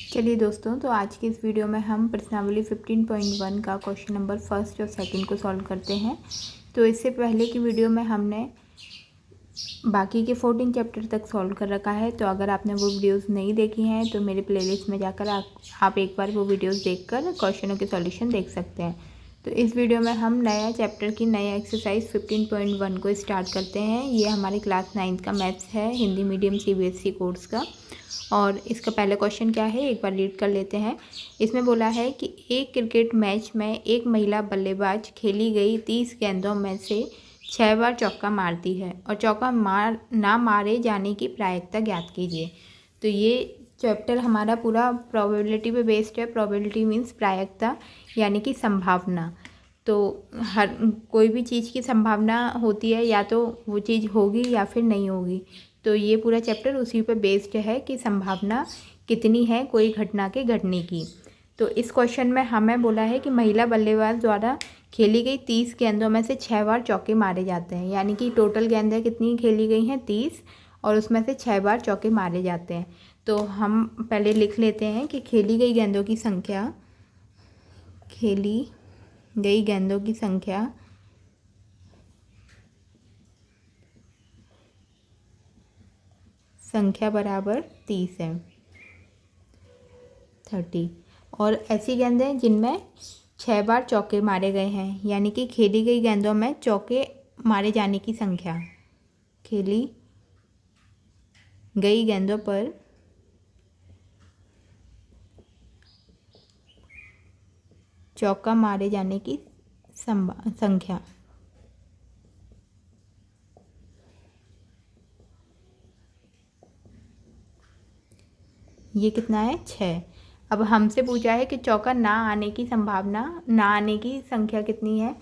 चलिए दोस्तों, तो आज की इस वीडियो में हम प्रश्नावली 15.1 का क्वेश्चन नंबर फर्स्ट और सेकंड को सॉल्व करते हैं। तो इससे पहले की वीडियो में हमने बाकी के 14 चैप्टर तक सॉल्व कर रखा है। तो अगर आपने वो वीडियोस नहीं देखी हैं तो मेरे प्लेलिस्ट में जाकर आप एक बार वो वीडियोस देखकर क्वेश्चनों के सॉल्यूशन देख सकते हैं। तो इस वीडियो में हम नया चैप्टर की नया एक्सरसाइज 15.1 को स्टार्ट करते हैं। ये हमारे क्लास 9th का मैथ्स है, हिंदी मीडियम CBSE कोर्स का। और इसका पहला क्वेश्चन क्या है, एक बार रीड कर लेते हैं। इसमें बोला है कि एक क्रिकेट मैच में एक महिला बल्लेबाज खेली गई 30 गेंदों में से 6 बार चौका मारती है और चौका ना मारे जाने की प्रायिकता ज्ञात कीजिए। तो ये चैप्टर हमारा पूरा प्रोबेबिलिटी पे बेस्ड है। प्रोबेबिलिटी मीन्स प्रायिकता यानी कि संभावना। तो हर कोई भी चीज़ की संभावना होती है, या तो वो चीज़ होगी या फिर नहीं होगी। तो ये पूरा चैप्टर उसी पे बेस्ड है कि संभावना कितनी है कोई घटना के घटने की। तो इस क्वेश्चन में हमें बोला है कि महिला बल्लेबाज द्वारा खेली गई 30 गेंदों में से 6 बार चौके मारे जाते हैं, यानी कि टोटल गेंदें कितनी खेली गई हैं 30, और उसमें से 6 बार चौके मारे जाते हैं। तो हम पहले लिख लेते हैं कि खेली गई गेंदों की संख्या, खेली गई गेंदों की संख्या बराबर 30 है, 30। और ऐसी गेंदें जिनमें 6 बार चौके मारे गए हैं, यानी कि खेली गई गेंदों में चौके मारे जाने की संख्या, खेली गई गेंदों पर चौका मारे जाने की संख्या। ये कितना है, 6। अब हमसे पूछा है कि चौका ना आने की संभावना, ना आने की संख्या कितनी है।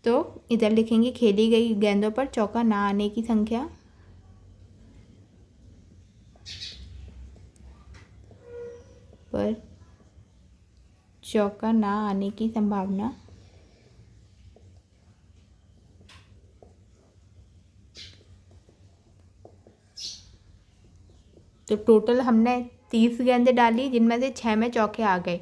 तो इधर लिखेंगे खेली गई गेंदों पर चौका ना आने की संख्या, पर चौका ना आने की संभावना तो टोटल हमने 30 गेंदें डाली जिनमें से 6 में चौके आ गए।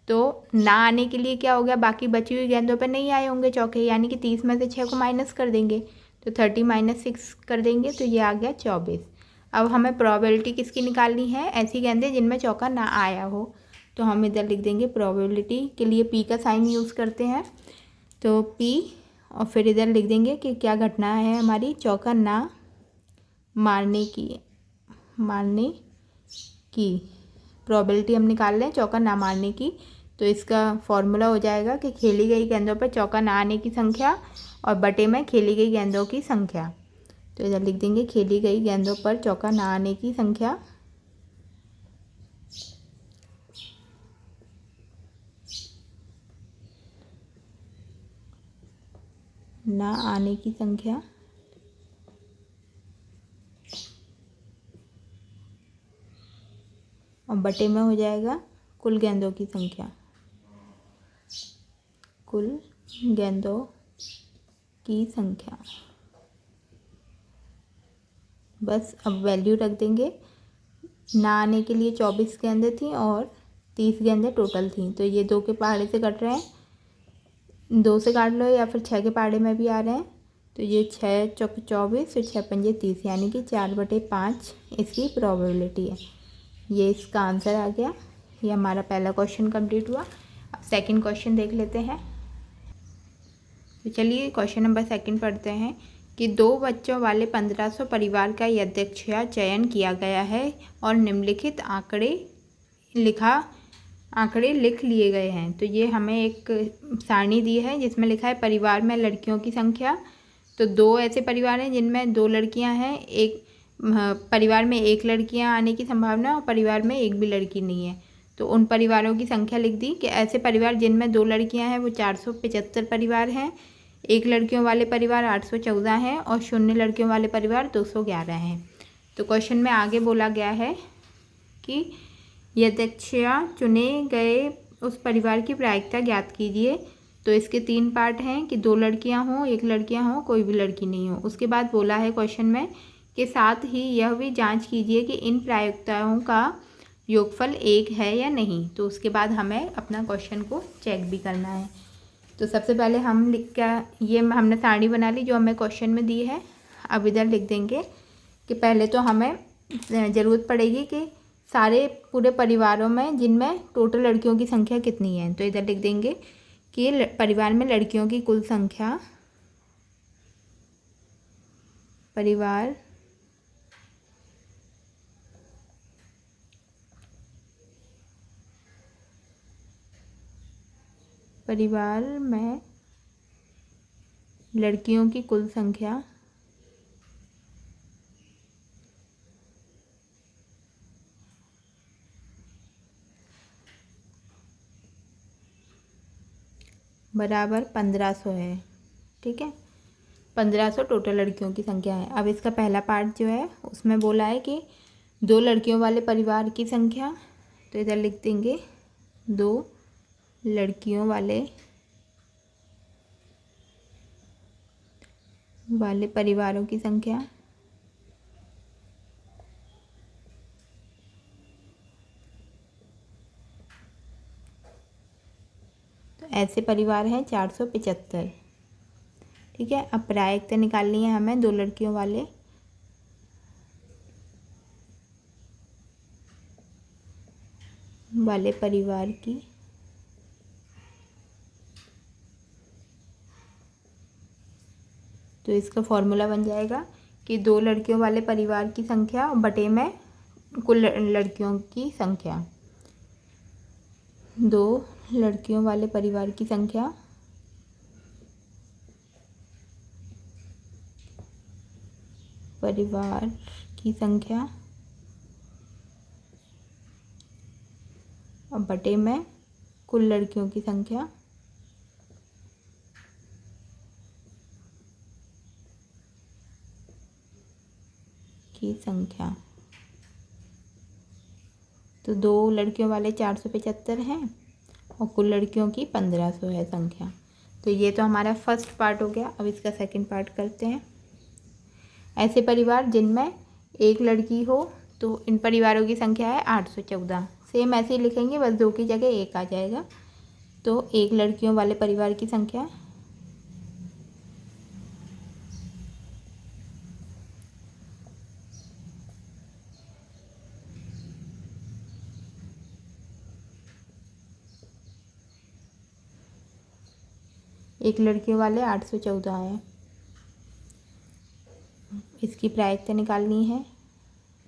तो ना आने के लिए क्या हो गया, बाकी बची हुई गेंदों पर नहीं आए होंगे चौके, यानी कि 30 में से 6 को माइनस कर देंगे। तो 30 - 6 कर देंगे तो ये आ गया 24। अब हमें प्रोबेबिलिटी किसकी निकालनी है, ऐसी गेंदें जिनमें चौका ना आया हो। तो हम इधर लिख देंगे, प्रोबेबिलिटी के लिए P का साइन यूज़ करते हैं। तो P, और फिर इधर लिख देंगे कि क्या घटना है हमारी, चौका ना मारने की प्रोबेबिलिटी हम निकाल लें चौका ना मारने की। तो इसका फॉर्मूला हो जाएगा कि खेली गई गेंदों पर चौका ना आने की संख्या और बटे में खेली गई गेंदों की संख्या। तो इधर लिख देंगे खेली गई गेंदों पर चौका ना आने की संख्या, ना आने की संख्या और बटे में हो जाएगा कुल गेंदों की संख्या, कुल गेंदों की संख्या। बस अब वैल्यू रख देंगे। ना आने के लिए 24 गेंदें थी और 30 गेंदें टोटल थी। तो ये 2 के पहाड़े से कट रहे हैं, 2 से काट लो या फिर 6 के पहाड़े में भी आ रहे हैं। तो ये 6 चौक 24 और 6 पंजे 30, यानी कि 4/5 इसकी प्रोबेबिलिटी है। ये इसका आंसर आ गया। ये हमारा पहला क्वेश्चन कंप्लीट हुआ। अब सेकंड क्वेश्चन देख लेते हैं। तो चलिए क्वेश्चन नंबर सेकंड पढ़ते हैं कि 2 बच्चों वाले 1500 परिवार का यदृच्छया चयन किया गया है और निम्नलिखित आंकड़े लिख लिए गए हैं। तो ये हमें एक सारणी दी है जिसमें लिखा है परिवार में लड़कियों की संख्या। तो 2 ऐसे परिवार हैं जिनमें 2 लड़कियां हैं, एक परिवार में 1 लड़कियां आने की संभावना और परिवार में 1 भी लड़की नहीं है। तो उन परिवारों की संख्या लिख दी कि ऐसे परिवार जिनमें 2 लड़कियां हैं वो 475 परिवार हैं, 1 लड़कियों वाले परिवार 814 हैं और 0 लड़कियों वाले परिवार 211 हैं। तो क्वेश्चन में आगे बोला गया है कि यदृच्छया चुने गए उस परिवार की प्रायिकता ज्ञात कीजिए। तो इसके 3 पार्ट हैं कि 2 लड़कियां हों, 1 लड़कियां हों, कोई भी लड़की नहीं हो। उसके बाद बोला है क्वेश्चन में कि साथ ही यह भी जांच कीजिए कि इन प्रायिकताओं का योगफल 1 है या नहीं। तो उसके बाद हमें अपना क्वेश्चन को चेक भी करना है। तो सबसे पहले हम लिख के ये हमने सारणी बना ली जो हमें क्वेश्चन में दी है। अब इधर लिख देंगे कि पहले तो हमें ज़रूरत पड़ेगी कि सारे पूरे परिवारों में जिनमें टोटल लड़कियों की संख्या कितनी है। तो इधर लिख देंगे कि परिवार में लड़कियों की कुल संख्या, परिवार में लड़कियों की कुल संख्या बराबर 1500 है। ठीक है, 1500 टोटल लड़कियों की संख्या है। अब इसका पहला पार्ट जो है उसमें बोला है कि 2 लड़कियों वाले परिवार की संख्या। तो इधर लिख देंगे 2 लड़कियों वाले परिवारों की संख्या। तो ऐसे परिवार हैं 475। ठीक है, अब प्रायिकता निकालनी है हमें 2 लड़कियों वाले परिवार की। तो इसका फॉर्मूला बन जाएगा कि 2 लड़कियों वाले परिवार की संख्या बटे में कुल लड़कियों की संख्या। 2 लड़कियों वाले परिवार की संख्या और बटे में कुल लड़कियों की संख्या। तो 2 लड़कियों वाले 475 हैं और कुल लड़कियों की 1500 है संख्या। तो ये तो हमारा फर्स्ट पार्ट हो गया। अब इसका सेकंड पार्ट करते हैं। ऐसे परिवार जिनमें एक लड़की हो, तो इन परिवारों की संख्या है 814। सेम ऐसे ही लिखेंगे, बस 2 की जगह 1 आ जाएगा। तो 1 लड़कियों वाले परिवार की संख्या एक लड़कियों वाले 814 है। इसकी प्रायिकता निकालनी है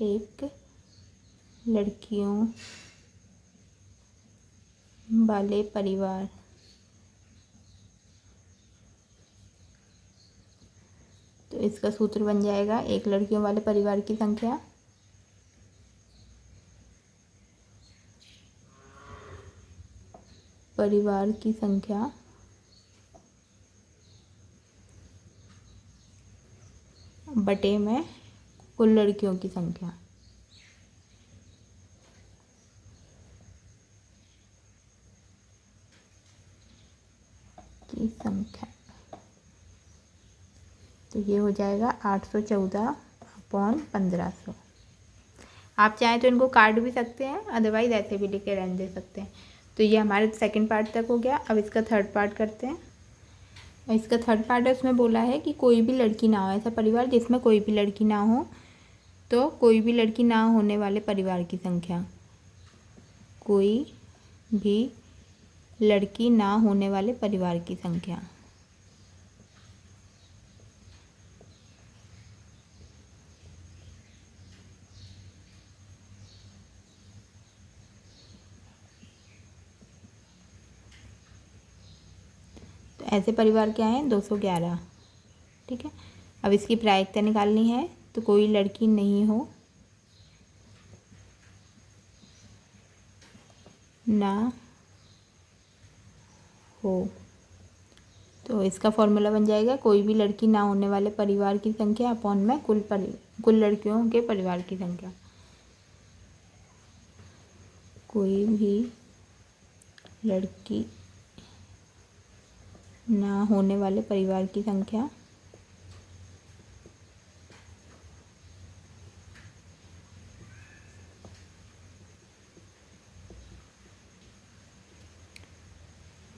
1 लड़कियों वाले परिवार। तो इसका सूत्र बन जाएगा 1 लड़कियों वाले परिवार की संख्या बटे में कुल लड़कियों की संख्या। तो ये हो जाएगा 814/1500। आप चाहें तो इनको काट भी सकते हैं, अदरवाइज ऐसे भी लिख के रहने दे सकते हैं। तो ये हमारे सेकंड पार्ट तक हो गया। अब इसका थर्ड पार्ट करते हैं। इसका थर्ड पार्ट है, उसमें बोला है कि कोई भी लड़की ना हो, ऐसा परिवार जिसमें कोई भी लड़की ना हो। तो कोई भी लड़की ना होने वाले परिवार की संख्या, कोई भी लड़की ना होने वाले परिवार की संख्या। तो ऐसे परिवार क्या हैं 211। ठीक है, अब इसकी प्रायिकता निकालनी है। तो कोई लड़की नहीं हो, ना हो। तो इसका फॉर्मूला बन जाएगा कोई भी लड़की ना होने वाले परिवार की संख्या अपॉन में कुल लड़कियों के परिवार की संख्या। कोई भी लड़की ना होने वाले परिवार की संख्या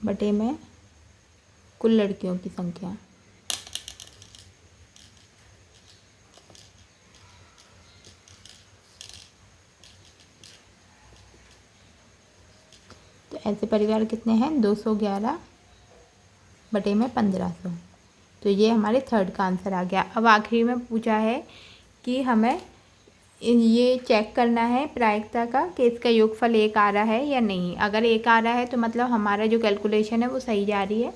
बटे में कुल लड़कियों की संख्या। तो ऐसे परिवार कितने हैं? 211 बटे में 1500। तो ये हमारे थर्ड का आंसर आ गया। अब आखिरी में पूछा है कि हमें ये चेक करना है प्रायिकता का कि इसका योगफल 1 आ रहा है या नहीं। अगर 1 आ रहा है तो मतलब हमारा जो कैलकुलेशन है वो सही जा रही है।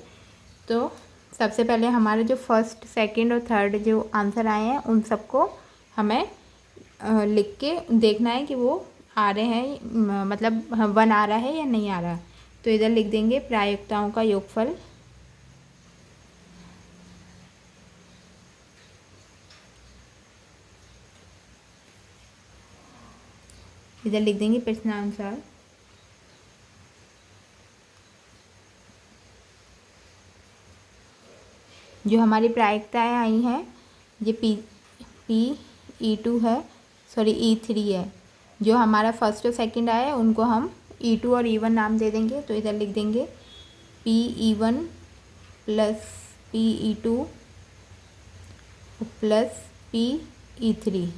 तो सबसे पहले हमारे जो फर्स्ट, सेकंड और थर्ड जो आंसर आए हैं उन सबको हमें लिख के देखना है कि वो आ रहे हैं, मतलब 1 आ रहा है या नहीं आ रहा। तो इधर लिख देंगे प्रायिकताओं का योगफल। इधर लिख देंगे प्रश्नानुसार जो हमारी प्रायिकताएँ आई हैं, ये E2 है, सॉरी E3 है। जो हमारा फर्स्ट और सेकंड आया है उनको हम E2 और E1 नाम दे देंगे। तो इधर लिख देंगे PE1 plus PE2 plus PE3।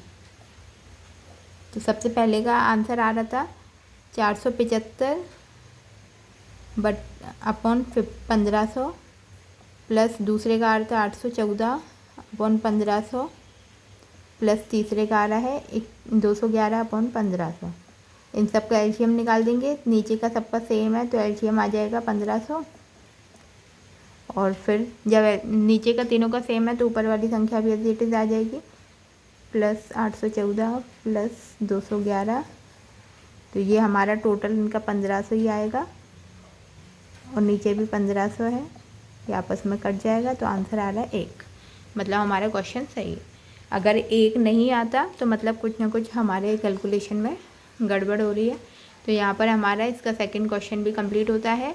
तो सबसे पहले का आंसर आ रहा था 475 बट अपॉन 1500 प्लस दूसरे का आ रहा था 814 अपॉन 1500 प्लस तीसरे का आ रहा है 211 अपॉन 1500। इन सब का एलसीएम निकाल देंगे। नीचे का सबका सेम है तो एलसीएम आ जाएगा 1500। और फिर जब नीचे का तीनों का सेम है तो ऊपर वाली संख्या भी एज इट इज़ आ जाएगी, प्लस 814 प्लस 211। तो ये हमारा टोटल इनका 1500 ही आएगा और नीचे भी 1500 है, ये आपस में कट जाएगा। तो आंसर आ रहा है 1। मतलब हमारा क्वेश्चन सही है। अगर 1 नहीं आता तो मतलब कुछ ना कुछ हमारे कैलकुलेशन में गड़बड़ हो रही है। तो यहाँ पर हमारा इसका सेकंड क्वेश्चन भी कंप्लीट होता है।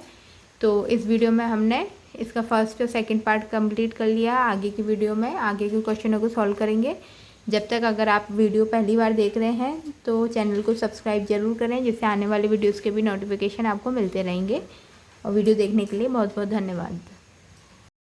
तो इस वीडियो में हमने इसका फर्स्ट और सेकंड पार्ट कंप्लीट कर लिया। आगे की वीडियो में आगे के क्वेश्चनों को सॉल्व करेंगे। जब तक अगर आप वीडियो पहली बार देख रहे हैं तो चैनल को सब्सक्राइब ज़रूर करें, जिससे आने वाले वीडियोज़ के भी नोटिफिकेशन आपको मिलते रहेंगे। और वीडियो देखने के लिए बहुत बहुत धन्यवाद।